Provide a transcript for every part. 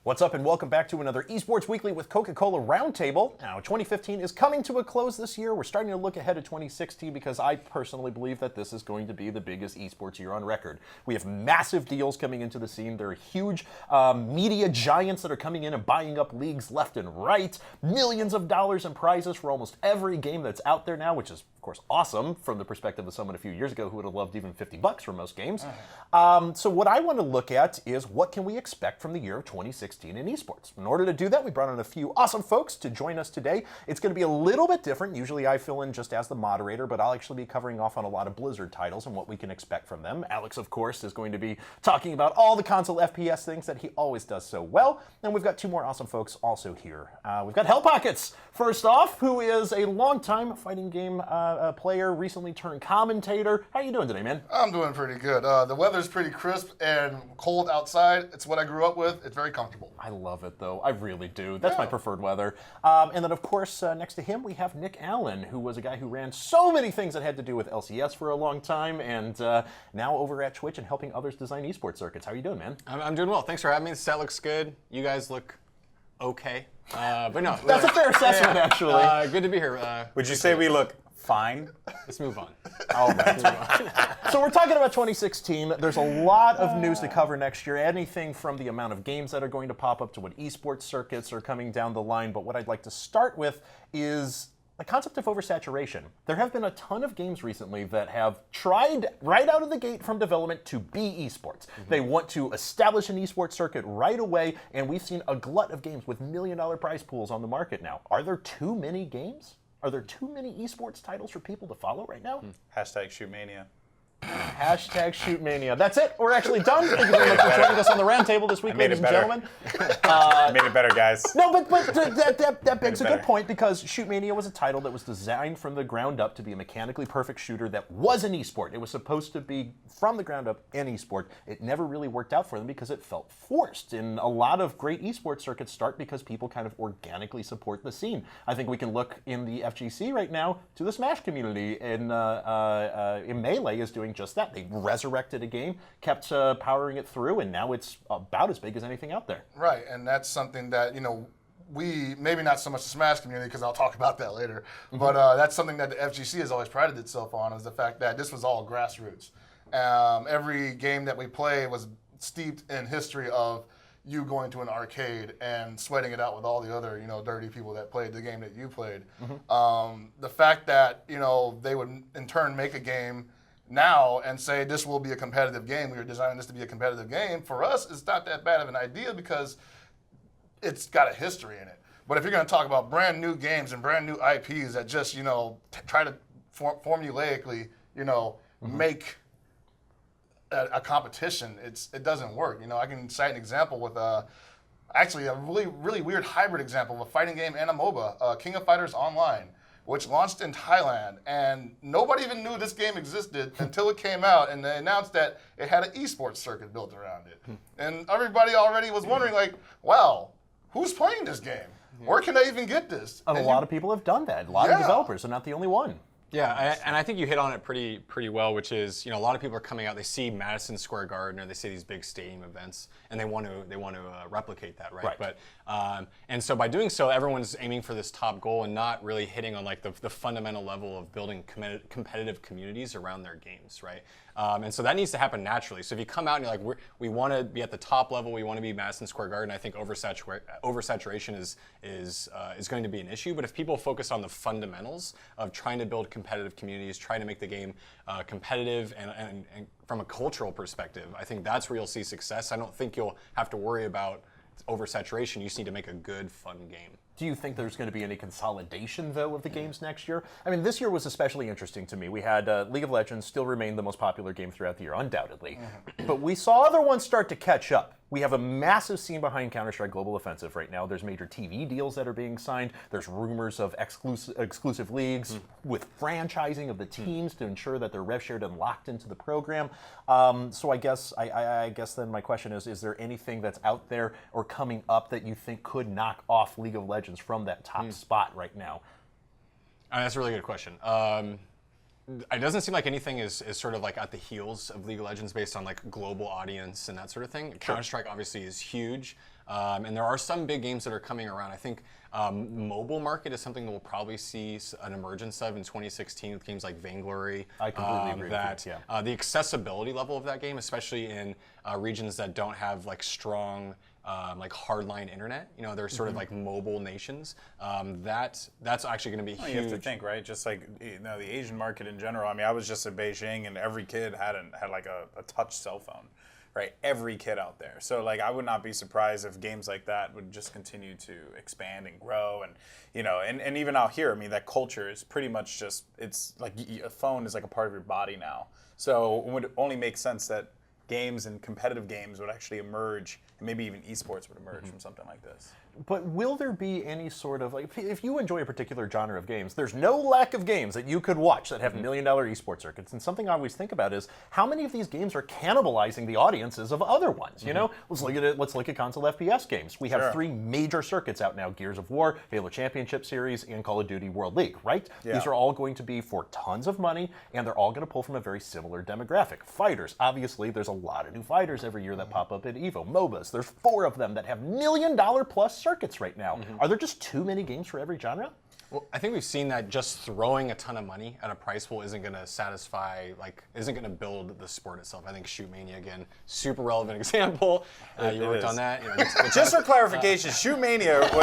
What's up and welcome back to another Esports Weekly with Coca-Cola Roundtable. Now, 2015 is coming to a close this year. We're starting to look ahead to 2016 because I personally believe that this is going to be the biggest esports year on record. We have massive deals coming into the scene. There are huge media giants that are coming in and buying up leagues left and right. Millions of dollars in prizes for almost every game that's out there now, which is, of course, awesome from the perspective of someone a few years ago who would have loved even $50 for most games. So what I want to look at is what can we expect from the year of 2016 in esports. In order to do that, we brought on a few awesome folks to join us today. It's going to be a little bit different. Usually I fill in just as the moderator, but I'll actually be covering off on a lot of Blizzard titles and what we can expect from them. Alex, of course, is going to be talking about all the console FPS things that he always does so well. And we've got two more awesome folks also here. We've got HellPockets, first off, who is a longtime fighting game player, recently turned commentator. How are you doing today, man? I'm doing pretty good. The weather's pretty crisp and cold outside. It's what I grew up with. It's very comfortable. I love it, though. I really do. That's my preferred weather. And then, of course, next to him, we have Nick Allen, who was a guy who ran so many things that had to do with LCS for a long time, and now over at Twitch and helping others design esports circuits. How are you doing, man? I'm doing well. Thanks for having me. The set looks good. You guys look okay. But no. That's a fair assessment, actually. Good to be here. Would you say we look fine? Let's move on. All right. So we're talking about 2016. There's a lot of news to cover next year. Anything from the amount of games that are going to pop up to what esports circuits are coming down the line. But what I'd like to start with is the concept of oversaturation. There have been a ton of games recently that have tried right out of the gate from development to be esports. They want to establish an esports circuit right away, and we've seen a glut of games with million-dollar prize pools on the market now. Are there too many games? Are there too many esports titles for people to follow right now? Hashtag shootmania. Hashtag shootmania. That's it. We're actually done. Thank you very much for joining us on the roundtable this week, ladies and gentlemen. Made it better, guys. No, but that begs a good point, because Shootmania was a title that was designed from the ground up to be a mechanically perfect shooter that was an esport. It was supposed to be, from the ground up, an esport. It never really worked out for them because it felt forced. And a lot of great esports circuits start because people kind of organically support the scene. I think we can look in the FGC right now to the Smash community, and Melee is doing just that. They resurrected a game, kept powering it through, and now it's about as big as anything out there. Right, and that's something that, we, maybe not so much the Smash community, because I'll talk about that later, but that's something that the FGC has always prided itself on, is the fact that this was all grassroots. Every game that we play was steeped in history of you going to an arcade and sweating it out with all the other, dirty people that played the game that you played. The fact that, they would in turn make a game now and say this will be a competitive game, we were designing this to be a competitive game, for us, it's not that bad of an idea because it's got a history in it. But if you're going to talk about brand new games and brand new IPs that just, try to formulaically, make a competition, it doesn't work. I can cite an example with actually a really weird hybrid example of a fighting game and a MOBA, King of Fighters Online, which launched in Thailand, and nobody even knew this game existed until it came out, and they announced that it had an esports circuit built around it. And everybody already was wondering, wow, who's playing this game? Where can I even get this? And a lot of people have done that. A lot of developers are not the only one. Yeah, and I think you hit on it pretty well, which is, a lot of people are coming out, they see Madison Square Garden or they see these big stadium events, and they want to replicate that, right? But and so by doing so, everyone's aiming for this top goal and not really hitting on the fundamental level of building competitive communities around their games, right? And so that needs to happen naturally. So if you come out and you're like, we want to be at the top level, we want to be Madison Square Garden, I think oversaturation is going to be an issue. But if people focus on the fundamentals of trying to build competitive communities, trying to make the game competitive and from a cultural perspective, I think that's where you'll see success. I don't think you'll have to worry about oversaturation. You just need to make a good, fun game. Do you think there's going to be any consolidation, though, of the games next year? I mean, this year was especially interesting to me. We had League of Legends still remain the most popular game throughout the year, undoubtedly. But we saw other ones start to catch up. We have a massive scene behind Counter-Strike Global Offensive right now. There's major TV deals that are being signed. There's rumors of exclusive leagues with franchising of the teams to ensure that they're rev shared and locked into the program. So I guess then my question is there anything that's out there or coming up that you think could knock off League of Legends from that top spot right now? That's a really good question. It doesn't seem like anything is sort of like at the heels of League of Legends based on like global audience and that sort of thing. Sure. Counter-Strike obviously is huge. And there are some big games that are coming around. I think mobile market is something that we'll probably see an emergence of in 2016 with games like Vainglory. I completely agree that, with you, yeah. The accessibility level of that game, especially in regions that don't have like strong like hardline internet, they're sort of like mobile nations. That's actually going to be huge. You have to think, right? Just like the Asian market in general. I mean, I was just in Beijing, and every kid had like a touch cell phone, right? Every kid out there. So like, I would not be surprised if games like that would just continue to expand and grow, and even out here, I mean, that culture is pretty much just, it's like a phone is like a part of your body now. So it would only make sense that games and competitive games would actually emerge, and maybe even esports would emerge from something like this. But will there be any sort of, like, if you enjoy a particular genre of games, there's no lack of games that you could watch that have million-dollar esports circuits. And something I always think about is how many of these games are cannibalizing the audiences of other ones. You know, let's look at it. Let's look at console FPS games. We have 3 major circuits out now: Gears of War, Halo Championship Series, and Call of Duty World League. Right? Yeah. These are all going to be for tons of money, and they're all going to pull from a very similar demographic. Fighters, obviously, there's a lot of new fighters every year that pop up at EVO. MOBAs, there's 4 of them that have million-dollar-plus circuits right now. Are there just too many games for every genre? Well, I think we've seen that just throwing a ton of money at a price pool isn't going to satisfy, isn't going to build the sport itself. I think Shootmania, again, super relevant example. You worked on that. Just for clarification, Shootmania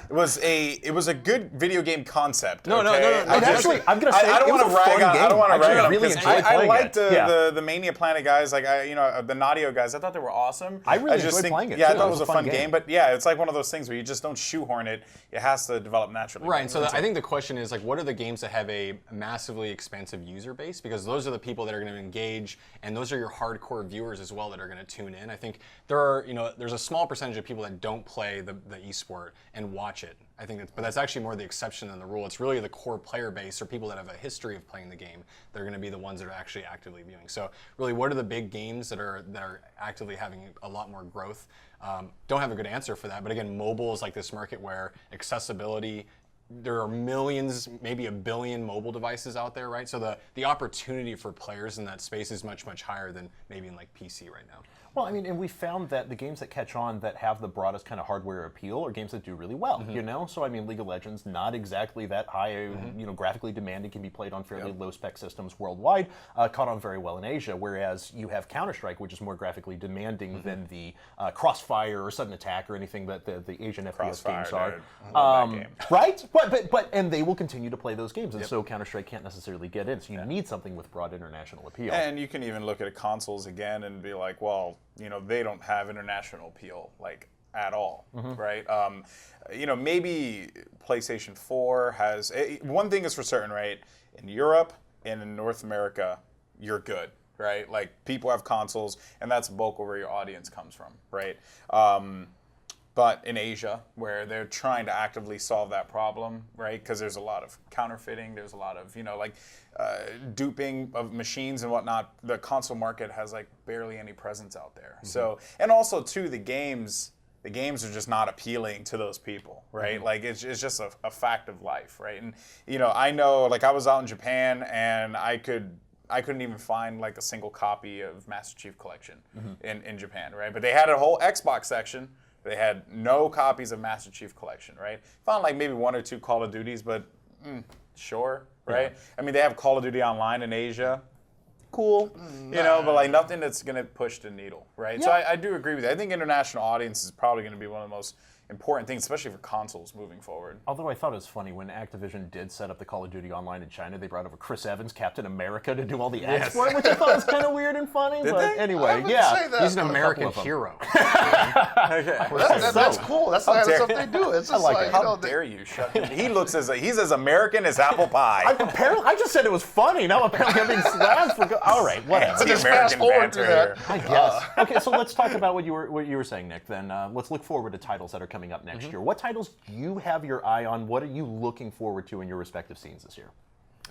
was a good video game concept. No. Actually, I'm going to say I don't want to rag on. I don't want to rag on. Really I liked it. the Mania Planet guys, the Naughty guys. I thought they were awesome. I really enjoyed playing it. Yeah, too. I thought it was a fun game. But yeah, it's like one of those things where you just don't shoehorn it. It has to develop naturally. Right. So I think the question is, what are the games that have a massively expansive user base? Because those are the people that are going to engage, and those are your hardcore viewers as well that are going to tune in. I think there's a small percentage of people that don't play the esport and watch it. I think but that's actually more the exception than the rule. It's really the core player base or people that have a history of playing the game that are going to be the ones that are actually actively viewing. So really, what are the big games that are actively having a lot more growth? Don't have a good answer for that. But again, mobile is like this market where accessibility. There are millions, maybe 1 billion mobile devices out there, right? So the opportunity for players in that space is much, much higher than maybe in like PC right now. Well, I mean, and we found that the games that catch on that have the broadest kind of hardware appeal are games that do really well, So, I mean, League of Legends, not exactly that high, graphically demanding, can be played on fairly low-spec systems worldwide, caught on very well in Asia, whereas you have Counter-Strike, which is more graphically demanding than the Crossfire or Sudden Attack or anything that the Asian FPS games are. Right? But and they will continue to play those games, and so Counter-Strike can't necessarily get in, so you need something with broad international appeal. And you can even look at consoles again and be like, well, they don't have international appeal at all, right? Maybe PlayStation 4 has one thing is for certain, right? In Europe and in North America, you're good, right? Like, people have consoles, and that's the bulk of where your audience comes from, right? But in Asia, where they're trying to actively solve that problem, right? Because there's a lot of counterfeiting, there's a lot of, duping of machines and whatnot. The console market has barely any presence out there. So, and also too, the games are just not appealing to those people, right? It's just a fact of life, right? And I know, I was out in Japan, and I couldn't even find a single copy of Master Chief Collection in Japan, right? But they had a whole Xbox section. They had no copies of Master Chief Collection, right? Found maybe 1 or 2 Call of Duties, but sure, right? I mean, they have Call of Duty Online in Asia. Cool, but nothing that's going to push the needle, right? Yeah. So I do agree with you. I think international audience is probably going to be one of the most important things, especially for consoles moving forward. Although I thought it was funny when Activision did set up the Call of Duty Online in China, they brought over Chris Evans, Captain America, to do all the ads for it, which I thought was kind of weird and funny. Did but they? Anyway, he's an American hero. That's cool. That's the kind of stuff they do. It's just how dare you shut him? He looks he's as American as apple pie. I just said it was funny. Now apparently I'm being slammed for. All right, whatever. So just fast forward through that. I guess. Okay, so let's talk about what you were saying, Nick. Then let's look forward to titles that are coming up next year. What titles do you have your eye on? What are you looking forward to in your respective scenes this year?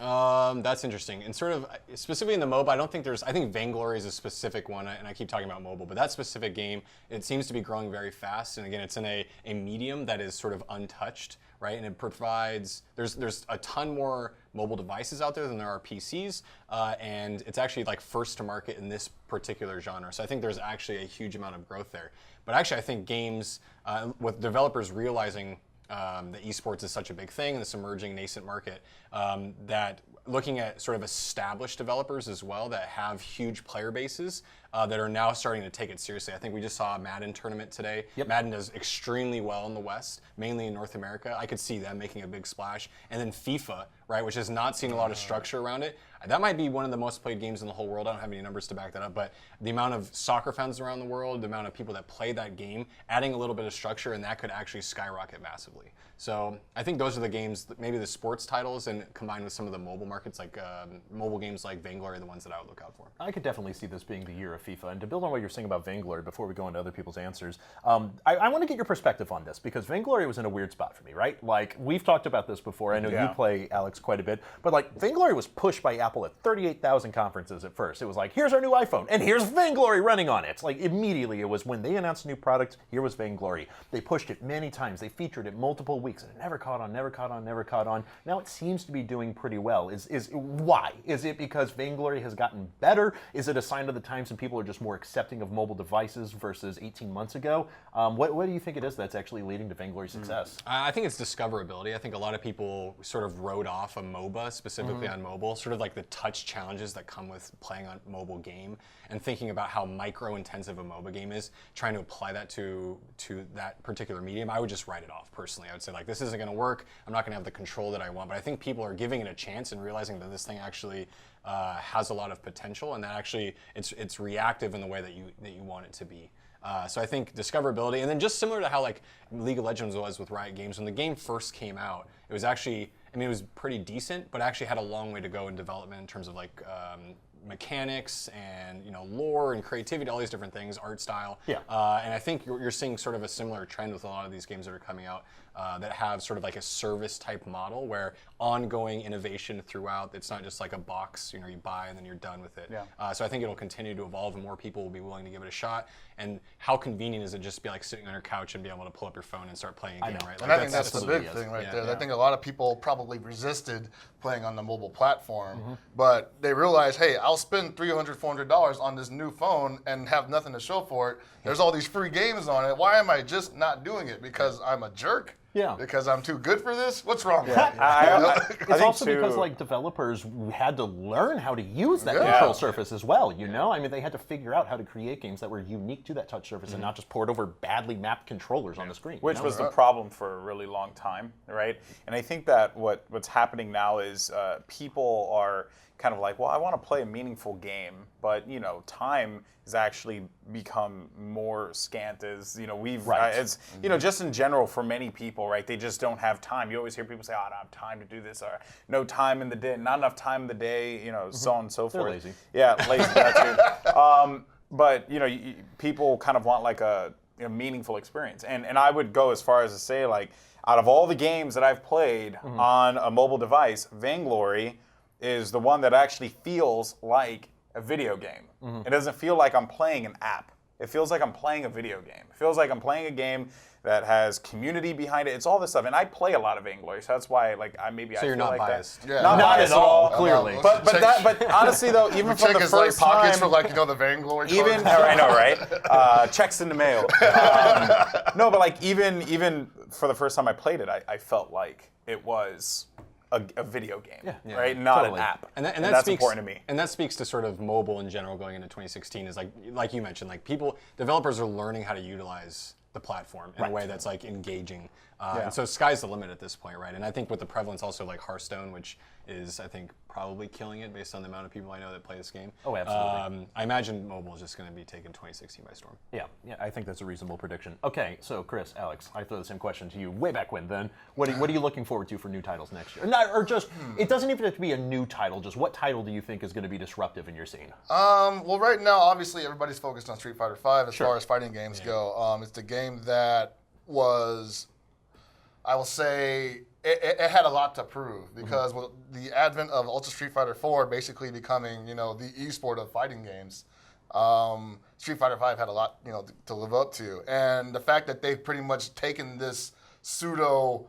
That's interesting. And sort of specifically in the MOBA, I think Vainglory is a specific one, and I keep talking about mobile, but that specific game, it seems to be growing very fast. And again, it's in a medium that is sort of untouched, right? And it provides, there's a ton more mobile devices out there than there are PCs, and it's actually first to market in this particular genre. So I think there's actually a huge amount of growth there. But actually, I think games, with developers realizing that esports is such a big thing, this emerging nascent market, that looking at sort of established developers as well that have huge player bases that are now starting to take it seriously. I think we just saw a Madden tournament today. Yep. Madden does extremely well in the West, mainly in North America. I could see them making a big splash. And then FIFA, right, which has not seen a lot of structure around it. That might be one of the most played games in the whole world. I don't have any numbers to back that up, but the amount of soccer fans around the world, the amount of people that play that game, adding a little bit of structure, and that could actually skyrocket massively. So I think those are the games, maybe the sports titles, and combined with some of the mobile markets, like mobile games like Vainglory, are the ones that I would look out for. I could definitely see this being the year of FIFA. And to build on what you're saying about Vainglory, before we go into other people's answers, I want to get your perspective on this, because Vainglory was in a weird spot for me, right? Like, we've talked about this before. I know you play, Alex, quite a bit. But, like, Vainglory was pushed by Apple at 38,000 conferences at first. It was like, here's our new iPhone, and here's Vainglory running on it. Like, immediately, it was when they announced a new product, here was Vainglory. They pushed it many times. They featured it multiple weeks, and it never caught on, never caught on, never caught on. Now it seems to be doing pretty well. Why? Is it because Vainglory has gotten better? Is it a sign of the times and people are just more accepting of mobile devices versus 18 months ago? What do you think it is that's actually leading to Vainglory's success? I think it's discoverability. I think a lot of people sort of wrote off a MOBA, specifically on mobile, sort of like the touch challenges that come with playing on mobile game, and thinking about how micro-intensive a MOBA game is, trying to apply that to that particular medium. I would just write it off personally. I would say, like, this isn't going to work. I'm not going to have the control that I want. But I think people are giving it a chance and realizing that this thing actually has a lot of potential, and that actually it's reactive in the way that you want it to be. So I think discoverability, and then just similar to how like League of Legends was with Riot Games, when the game first came out, it was actually, I mean, it was pretty decent, but actually had a long way to go in development in terms of like mechanics and lore and creativity, all these different things, art style. Yeah. And I think you're seeing sort of a similar trend with a lot of these games that are coming out that have sort of like a service type model where ongoing innovation throughout. It's not just like a box you buy and then you're done with it. Yeah. So I think it'll continue to evolve and more people will be willing to give it a shot. And how convenient is it just to be like sitting on your couch and be able to pull up your phone and start playing a game, right? And I think that's the absolutely big is. thing right Yeah, there. yeah. I think a lot of people probably resisted playing on the mobile platform, but they realized, hey, I'll spend $300, $400 on this new phone and have nothing to show for it. There's all these free games on it. Why am I just not doing it? Because I'm a jerk? Yeah. Because I'm too good for this? What's wrong with me? It's think also too- because like developers had to learn how to use that control surface as well. I mean, they had to figure out how to create games that were unique to that touch surface and not just port over badly mapped controllers on the screen. Which was the problem for a really long time, right? And I think that what's happening now is people are kind of like, well, I want to play a meaningful game, but time has actually become more scant as we've it's just in general for many people, right? They just don't have time. You always hear people say, "Oh, I don't have time to do this," or "No time in the day, not enough time in the day," so on and so forth. They're lazy. Yeah, lazy. That too. But people kind of want like a meaningful experience, and I would go as far as to say, like, out of all the games that I've played on a mobile device, Vainglory is the one that actually feels like a video game. It doesn't feel like I'm playing an app. It feels like I'm playing a video game. It feels like I'm playing a game that has community behind it. It's all this stuff, and I play a lot of Vainglory, so that's why So you're not biased. Yeah. Not biased at all, clearly. But honestly though, even from Check the his like first pockets time, for like the Vainglory card. even I know, right? Checks in the mail. No, but like even for the first time I played it, I felt like it was a video game, right? Not totally. an app, And that's that's speaks, important to me. And that speaks to sort of mobile in general going into 2016 is like you mentioned, like developers are learning how to utilize the platform in a way that's like engaging. And so sky's the limit at this point, right? And I think with the prevalence also like Hearthstone, which is I think probably killing it based on the amount of people I know that play this game. Oh, absolutely. I imagine mobile is just going to be taking 2016 by storm. Yeah, I think that's a reasonable prediction. Okay, so Chris, Alex, I throw the same question to you way back when then. What are you looking forward to for new titles next year? Or just, it doesn't even have to be a new title, just what title do you think is going to be disruptive in your scene? Well, right now, obviously, everybody's focused on Street Fighter V as far as fighting games go. It's the game that was, I will say, it had a lot to prove because with the advent of Ultra Street Fighter 4 basically becoming, the esport of fighting games, Street Fighter V had a lot, to live up to. And the fact that they've pretty much taken this pseudo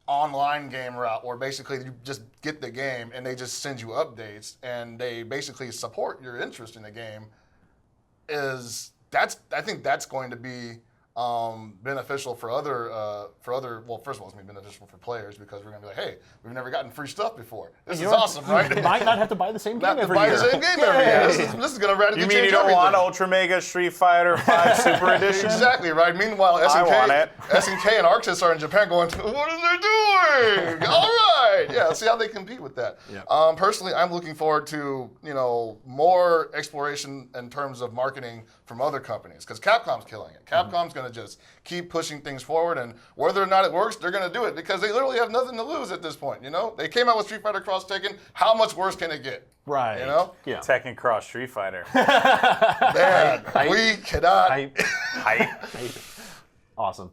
online game route where basically you just get the game and they just send you updates and they basically support your interest in the game I think that's going to be beneficial for other. Well, first of all, it's going to be beneficial for players because we're going to be like, hey, we've never gotten free stuff before. This is awesome, right? You might not have to buy the same game Not to every buy year. the same game every year. This is going to radically You change mean you don't everything. want Ultra Mega Street Fighter 5 Super Edition? Exactly, right? Meanwhile, I want it. SNK and Arctis are in Japan going, what are they doing? All right. Yeah, see how they compete with that. Yeah. Personally, I'm looking forward to, more exploration in terms of marketing from other companies because Capcom's killing it. Capcom's going to just keep pushing things forward, and whether or not it works, they're going to do it because they literally have nothing to lose at this point, They came out with Street Fighter Cross Tekken. How much worse can it get? Right. Yeah. Tekken Cross Street Fighter. Man, we cannot. Awesome.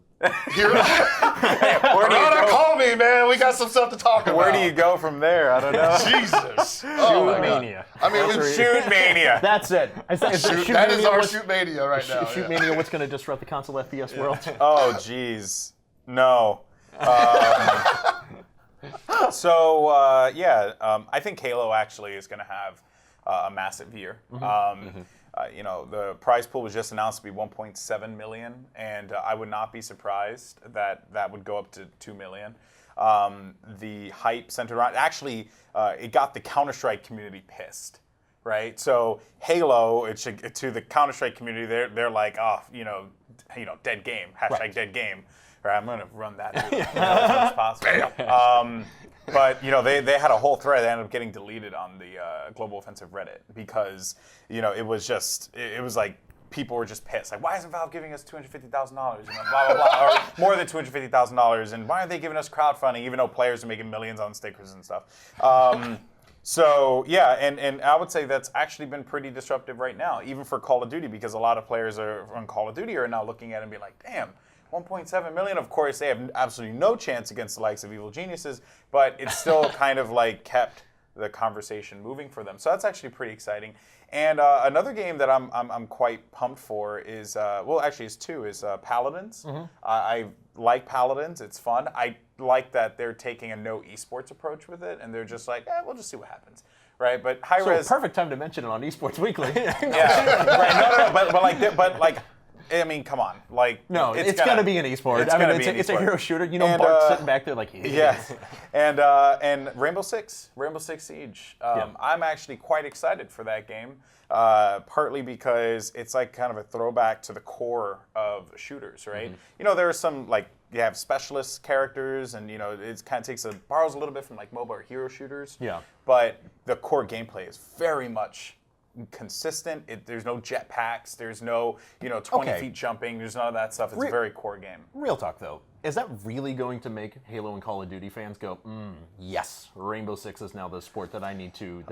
Hear Where do you go? call me, man. We got some stuff to talk about. Where do you go from there? I don't know. Jesus. Oh, my God. Mania. I mean, Shoot Mania. That's it. That is our Shoot Mania right now. Shoot Mania, what's going to disrupt the console FPS world? Oh, jeez. No. I think Halo actually is going to have a massive year. The prize pool was just announced to be 1.7 million, and I would not be surprised that would go up to 2 million. The hype centered around it got the Counter-Strike community pissed, right? So Halo, to the Counter-Strike community, they're like, dead game, hashtag dead game. Right, I'm gonna run that as much as possible. But they had a whole thread that ended up getting deleted on the Global Offensive Reddit because it was like people were just pissed. Like, why isn't Valve giving us $250,000? Blah blah blah, or more than $250,000, and why aren't they giving us crowdfunding even though players are making millions on stickers and stuff? And I would say that's actually been pretty disruptive right now, even for Call of Duty, because a lot of players on Call of Duty are now looking at it and be like, damn. 1.7 million, of course, they have absolutely no chance against the likes of Evil Geniuses, but it's still kind of like kept the conversation moving for them. So that's actually pretty exciting. And another game that I'm quite pumped for is, it's two, is Paladins. I like Paladins. It's fun. I like that they're taking a no esports approach with it, and they're just like, we'll just see what happens. Right, but high-res... So perfect time to mention it on Esports Weekly. Yeah, right. No, I mean, come on. No, it's gonna be an esport. It's a hero shooter. Bart sitting back there like, yeah. And Rainbow Six Siege. I'm actually quite excited for that game, partly because it's like kind of a throwback to the core of shooters, right? There are some you have specialist characters, and it kind of borrows a little bit from MOBA or hero shooters. Yeah. But the core gameplay is very much consistent. There's no jetpacks. There's no 20 feet jumping. There's none of that stuff. It's a very core game. Real talk though, is that really going to make Halo and Call of Duty fans go, yes, Rainbow Six is now the sport that I need to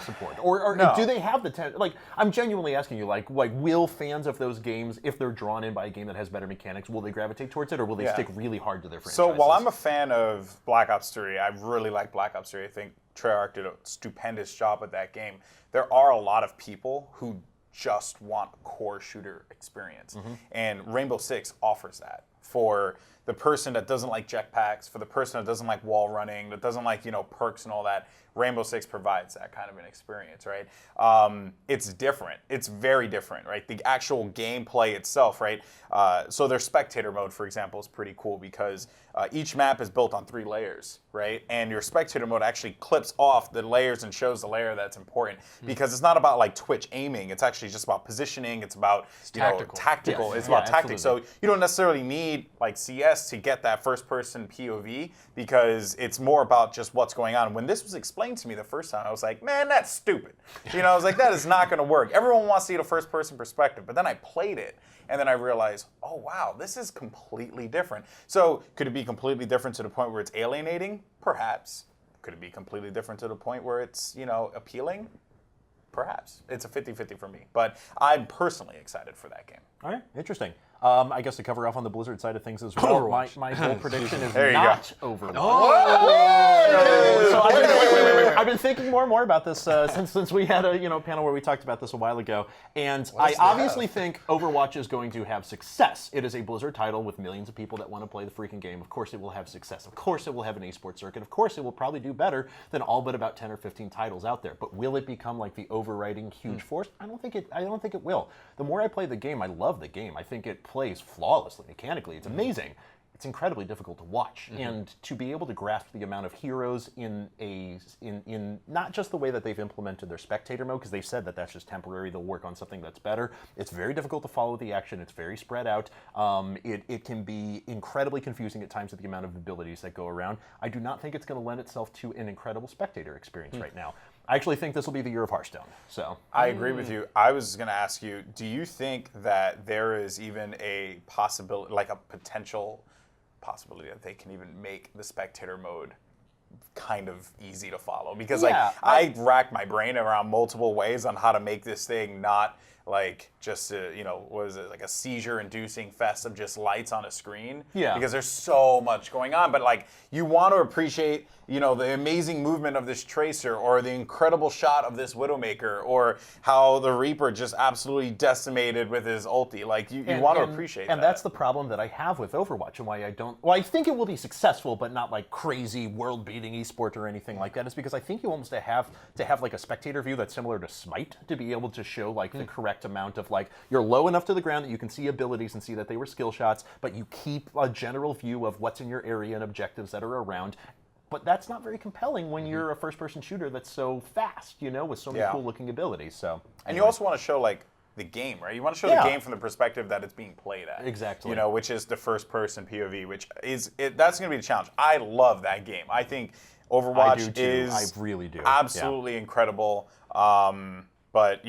support? Or no. Do they have the I'm genuinely asking you, will fans of those games, if they're drawn in by a game that has better mechanics, will they gravitate towards it, or will they stick really hard to their franchises? So while I'm a fan of Black Ops 3, I really like Black Ops 3. I think Treyarch did a stupendous job with that game. There are a lot of people who just want a core shooter experience. And Rainbow Six offers that for the person that doesn't like jetpacks, for the person that doesn't like wall running, that doesn't like, perks and all that. Rainbow Six provides that kind of an experience, right? It's different. It's very different, right? The actual gameplay itself, right? So their spectator mode, for example, is pretty cool because each map is built on 3 layers, right? And your spectator mode actually clips off the layers and shows the layer that's important because it's not about Twitch aiming. It's actually just about positioning. It's about tactical. Yes. It's about tactics. Absolutely. So you don't necessarily need CS to get that first-person POV because it's more about just what's going on. When this was explained to me the first time, I was like, man, that's stupid. I was like, that is not going to work. Everyone wants to see the first-person perspective. But then I played it, and then I realized, oh, wow, this is completely different. So could it be completely different to the point where it's alienating? Perhaps. Could it be completely different to the point where it's, appealing? Perhaps. It's a 50-50 for me. But I'm personally excited for that game. All right, interesting. I guess to cover off on the Blizzard side of things as well, my whole prediction is not Overwatch. I've been thinking more and more about this since we had a panel where we talked about this a while ago, and I obviously think Overwatch is going to have success. It is a Blizzard title with millions of people that want to play the freaking game. Of course, it will have success. Of course, it will have an esports circuit. Of course, it will probably do better than all but about 10 or 15 titles out there. But will it become the overriding huge force? I don't think it will. The more I play the game, I love the game. I think it plays flawlessly mechanically. It's amazing. It's incredibly difficult to watch, and to be able to grasp the amount of heroes in not just the way that they've implemented their spectator mode, because they've said that that's just temporary, they'll work on something that's better. It's very difficult to follow the action. It's very spread out. It can be incredibly confusing at times with the amount of abilities that go around. I do not think it's going to lend itself to an incredible spectator experience right now. I actually think this will be the year of Hearthstone. So I agree with you. I was going to ask you, do you think that there is even a possibility, like a potential possibility that they can even make the spectator mode kind of easy to follow? Because I racked my brain around multiple ways on how to make this thing not like just what is it, like a seizure-inducing fest of just lights on a screen? Yeah. Because there's so much going on, but like you want to appreciate the amazing movement of this Tracer, or the incredible shot of this Widowmaker, or how the Reaper just absolutely decimated with his ulti. Like you want to appreciate that. And that's the problem that I have with Overwatch, and why I don't. Well, I think it will be successful, but not like crazy world-beating esport or anything like that. Is because I think you almost have to have like a spectator view that's similar to Smite to be able to show like the correct amount of like you're low enough to the ground that you can see abilities and see that they were skill shots, but you keep a general view of what's in your area and objectives that are around. But that's not very compelling when you're a first-person shooter that's so fast, with so many cool-looking abilities. So, and you also want to show like the game, right? You want to show the game from the perspective that it's being played at. Exactly. Which is the first-person POV, which is that's going to be the challenge. I love that game. I think Overwatch is I really do. Absolutely incredible. But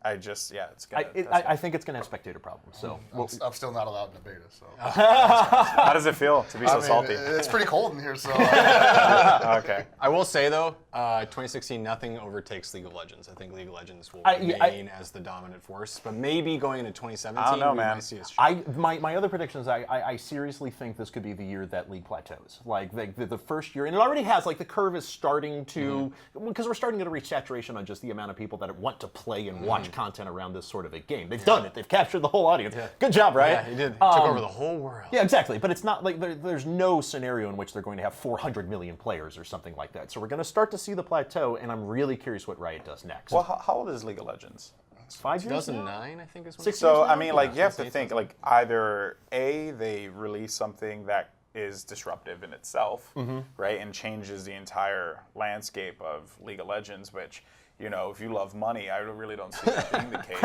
I just it's gonna. I think it's gonna have spectator problems. So I'm still not allowed in the beta. So how does it feel to be so salty? It's pretty cold in here. So okay. I will say though, 2016 nothing overtakes League of Legends. I think League of Legends will remain as the dominant force. But maybe going into 2017, I don't know, we man. might see a my other prediction is I seriously think this could be the year that League plateaus. Like the first year, and it already has. Like the curve is starting to, because we're starting to reach saturation on just the amount of people that want to play and watch content around this sort of a game. They've done it. They've captured the whole audience. Yeah. Good job, right? Yeah, he did. He took over the whole world. Yeah, exactly. But it's not like there's no scenario in which they're going to have 400 million players or something like that. So we're going to start to see the plateau, and I'm really curious what Riot does next. Well, how old is League of Legends? 5 years 2009, I think is when. 6 So years now? I mean, like you have to think like either they release something that is disruptive in itself, right, and changes the entire landscape of League of Legends, which. If you love money, I really don't see that being the case.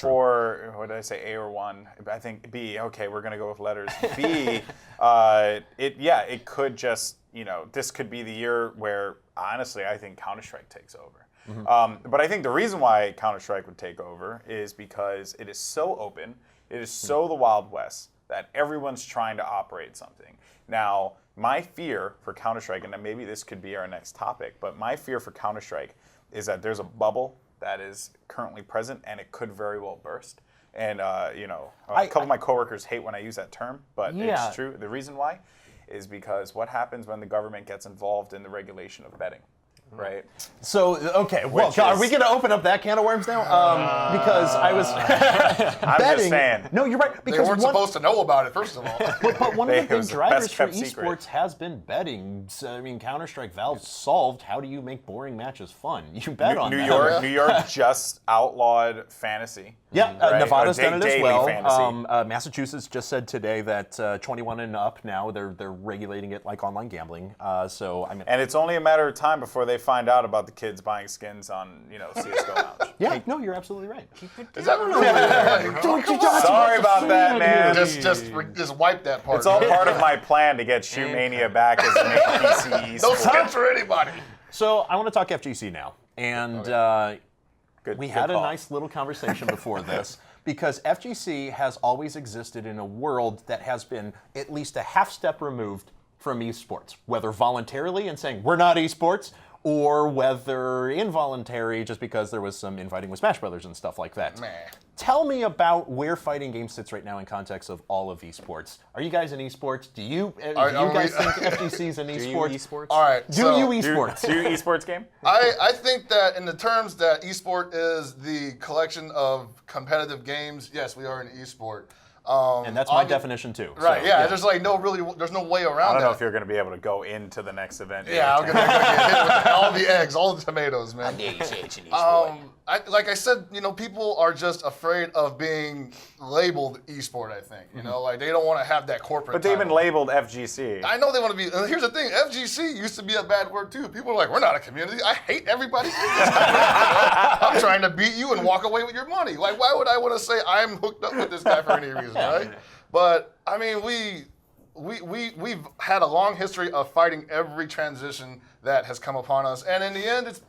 Or what did I say? A or one? I think B. Okay, we're gonna go with letters. B. It could just this could be the year where honestly I think Counter-Strike takes over. But I think the reason why Counter-Strike would take over is because it is so open, it is so the Wild West that everyone's trying to operate something. Now, my fear for Counter-Strike, and maybe this could be our next topic, but my fear for Counter-Strike is that there's a bubble that is currently present and it could very well burst. And, a couple of my coworkers hate when I use that term, but it's true. The reason why is because what happens when the government gets involved in the regulation of betting? Right. So okay, well, are we going to open up that can of worms now? Because I was I'm betting. just saying. No, you're right. they Because weren't supposed to know about it, first of all. But one of the It big was the drivers best for kept secret. esports has been betting. So, I mean, Counter-Strike, Valve solved how do you make boring matches fun? You bet on that. New York just outlawed fantasy. Yeah, right? Nevada's Or done it as daily well. fantasy. Massachusetts just said today that 21 and up now they're regulating it like online gambling. So I mean, And it's only a matter of time before they find out about the kids buying skins on CS:GO Lounge. yeah, no, you're absolutely right. Is that really? Sorry about that, man. Just wipe that part. It's all part of my plan to get Shootmania back as an PC No esport. skins for anybody. So I want to talk FGC now, and we had a call. nice little conversation before this. Because FGC has always existed in a world that has been at least a half step removed from esports, whether voluntarily and saying we're not esports, or whether involuntary just because there was some infighting with Smash Brothers and stuff like that. Meh. Tell me about where fighting game sits right now in context of all of esports. Are you guys in esports? Do you guys think FGC's in esports? Do you esports? All right. Do you esports? Do you esports game? I think that in the terms that esport is the collection of competitive games, yes, we are an esport. And that's my definition too. Right? So, yeah, there's like there's no way around. I don't know that. if you're going to be able to go into the next event. Yeah, I'm gonna get hit with all the eggs, all the tomatoes, man. Like I said, people are just afraid of being labeled esport. I think, like they don't want to have that corporate. But they've been title. labeled FGC. I know they want to be. And here's the thing: FGC used to be a bad word too. People are like, "We're not a community. I hate everybody. I'm trying to beat you and walk away with your money. Like, why would I want to say I'm hooked up with this guy for any reason, right?" But I mean, we've had a long history of fighting every transition that has come upon us, and in the end, it's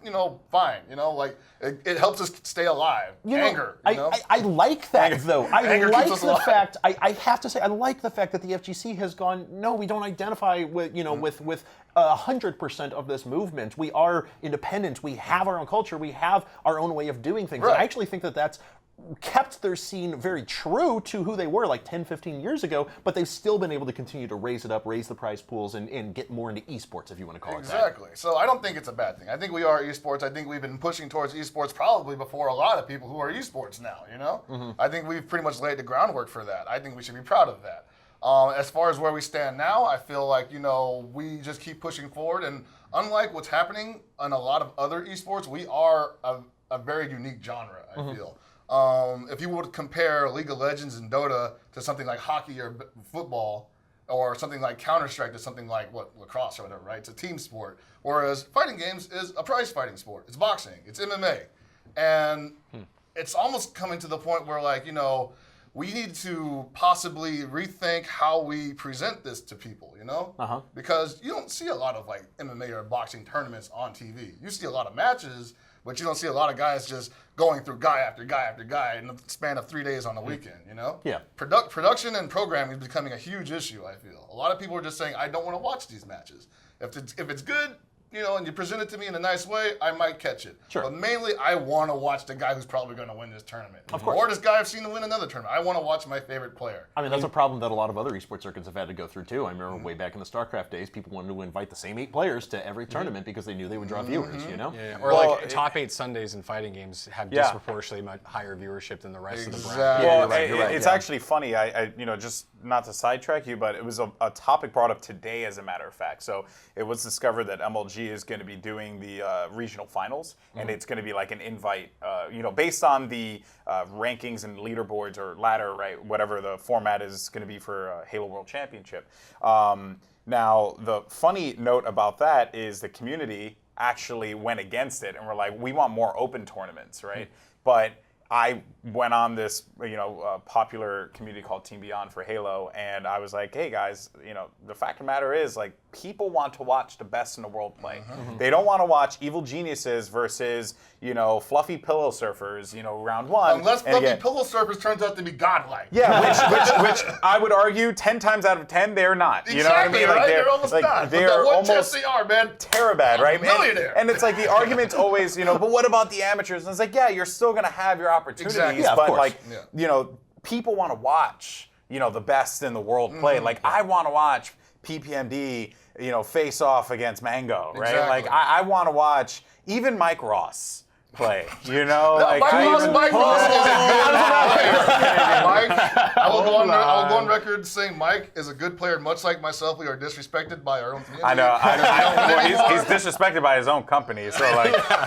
fine. Like it helps us stay alive. Anger. I like that though. I Anger like keeps us the alive. fact. I have to say, I like the fact that the FGC has gone. No, we don't identify with with 100% of this movement. We are independent. We have our own culture. We have our own way of doing things. Right. And I actually think that that's kept their scene very true to who they were like 10, 15 years ago, but they've still been able to continue to raise it up, raise the prize pools, and get more into esports, if you want to call it that. Exactly. So I don't think it's a bad thing. I think we are esports. I think we've been pushing towards esports probably before a lot of people who are esports now, I think we've pretty much laid the groundwork for that. I think we should be proud of that. As far as where we stand now, I feel like, we just keep pushing forward. And unlike what's happening in a lot of other esports, we are a very unique genre, I feel. If you would compare League of Legends and Dota to something like hockey or football, or something like Counter-Strike to something like lacrosse or whatever, right? It's a team sport. Whereas fighting games is a prize fighting sport. It's boxing. It's MMA. And it's almost coming to the point where we need to possibly rethink how we present this to people, Because you don't see a lot of MMA or boxing tournaments on TV. You see a lot of matches, but you don't see a lot of guys just going through guy after guy after guy in the span of 3 days on the weekend, Yeah. Production and programming is becoming a huge issue, I feel. A lot of people are just saying, I don't want to watch these matches. If it's good, and you present it to me in a nice way, I might catch it. Sure. But mainly, I want to watch the guy who's probably going to win this tournament. Of course. Or this guy I've seen to win another tournament. I want to watch my favorite player. I mean, that's a problem that a lot of other esports circuits have had to go through too. I remember way back in the StarCraft days, people wanted to invite the same 8 players to every tournament because they knew they would draw viewers, Yeah. Or top 8 Sundays in fighting games have disproportionately much higher viewership than the rest of the brand. Exactly. Well, you're right, it's yeah. actually funny. I just not to sidetrack you, but it was a topic brought up today, as a matter of fact. So it was discovered that MLG is going to be doing the regional finals, and it's going to be like an invite, based on the rankings and leaderboards or ladder, right? Whatever the format is going to be for Halo World Championship. Now, the funny note about that is the community actually went against it, and we're like, we want more open tournaments, right? But I went on this, popular community called Team Beyond for Halo, and I was like, hey guys, the fact of the matter is, people want to watch the best in the world play. They don't want to watch evil geniuses versus, fluffy pillow surfers, round one. Unless fluffy pillow surfers turns out to be godlike. Yeah, which I would argue 10 times out of 10 they're not. You know what I Exactly, mean? right? They're almost not. They're But that one almost chance they are, man. Terabad, right? Millionaire. And it's like the argument's always, but what about the amateurs? And it's like, yeah, you're still going to have your opportunities, Exactly. Yeah, of but course. people want to watch, the best in the world play. I want to watch PPMD, face off against Mango, right? Exactly. I want to watch even Mike Ross play, Mike Ross is I will go on record saying Mike is a good player, much like myself. We are disrespected by our own community. I know. Well, he's disrespected by his own company. So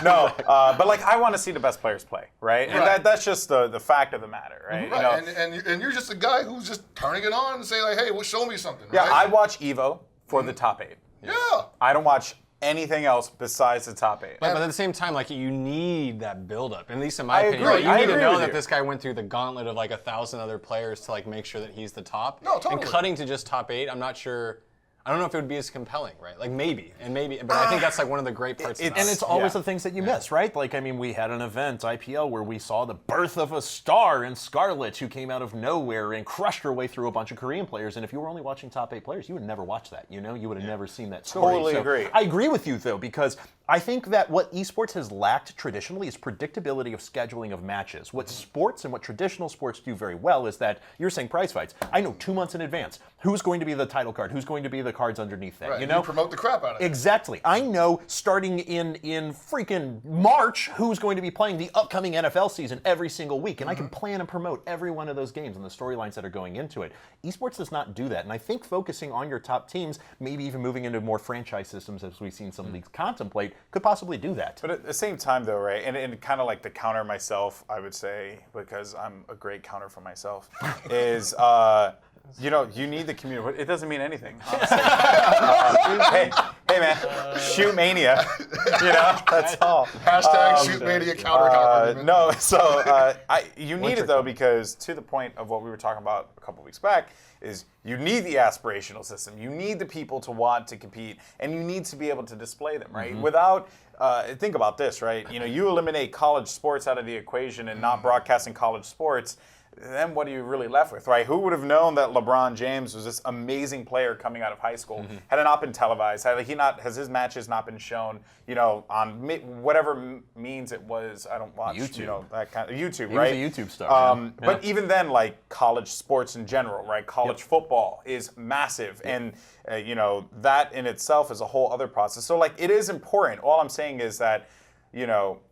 no. But I want to see the best players play, right? And that's just the fact of the matter, right? Right. And you're just a guy who's just turning it on and saying hey, well, show me something. Yeah, right? I watch Evo for the top 8. Yeah. I don't watch anything else besides the top 8. But at the same time, you need that build-up. At least in my opinion, agree. you I need to agree know with that you. this guy went through the gauntlet of 1,000 other players to make sure that he's the top. No, totally. And cutting to just top 8, I'm not sure. I don't know if it would be as compelling, right? Maybe, but I think that's one of the great parts. And it's always the things that you miss, right? We had an event, IPL, where we saw the birth of a star in Scarlet, who came out of nowhere and crushed her way through a bunch of Korean players. And if you were only watching top 8 players, you would never watch that. You would have never seen that story. Totally agree. I agree with you, though, because I think that what esports has lacked traditionally is predictability of scheduling of matches. What sports and what traditional sports do very well is that you're saying prize fights. I know 2 months in advance who's going to be the title card, who's going to be the cards underneath that. Right. You know, You promote the crap out of it. Exactly. I know starting in freaking March who's going to be playing the upcoming NFL season every single week, and I can plan and promote every one of those games and the storylines that are going into it. Esports does not do that, and I think focusing on your top teams, maybe even moving into more franchise systems as we've seen some leagues contemplate, could possibly do that. But at the same time, though, right, and kind of like to counter myself, I would say, because I'm a great counter for myself, is, you need the community. It doesn't mean anything, honestly. Hey, man, shoot mania. That's all. Hashtag shoot mania counter. No, so you need it, though, because to the point of what we were talking about a couple weeks back, is you need the aspirational system. You need the people to want to compete, and you need to be able to display them, right? Without, think about this, right? You eliminate college sports out of the equation and not broadcasting college sports, then what are you really left with, right? Who would have known that LeBron James was this amazing player coming out of high school? Had it not been televised, has his matches not been shown, on whatever means it was? I don't watch, YouTube. that kind of YouTube, He right? was a YouTube star. But even then, like college sports in general, right? College football is massive, and that in itself is a whole other process. So like, it is important. All I'm saying is that,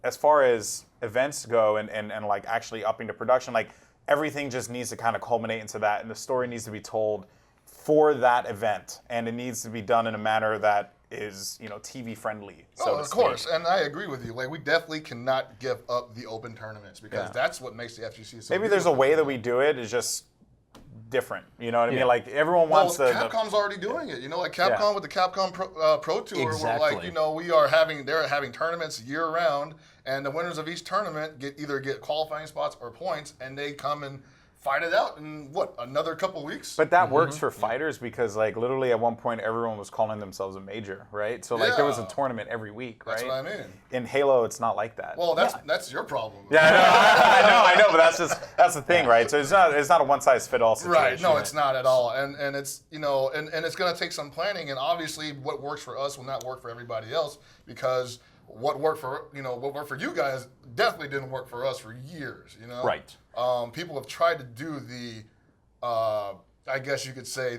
as far as events go and like actually upping the production, like, everything just needs to kind of culminate into that, and the story needs to be told for that event, and it needs to be done in a manner that is, TV friendly. So of course, and I agree with you. Like, we definitely cannot give up the open tournaments because that's what makes the FGC so. Maybe there's a way that we do it. It's just different. You know what I mean? Like, everyone wants Capcom's already doing it. Like Capcom with the Capcom Pro Tour, where like they're having tournaments year round, and the winners of each tournament either get qualifying spots or points, and they come and fight it out in another couple weeks. But that works for fighters because, like, literally at one point everyone was calling themselves a major, right? So like there was a tournament every week, right? That's what I mean. In Halo, it's not like that. Well, that's your problem. Yeah, I know, but that's the thing, right? So it's not a one size fit all situation. Right? No, it's not at all, and it's and it's going to take some planning, and obviously what works for us will not work for everybody else because what worked for you guys definitely didn't work for us for years. Right. People have tried to do the, I guess you could say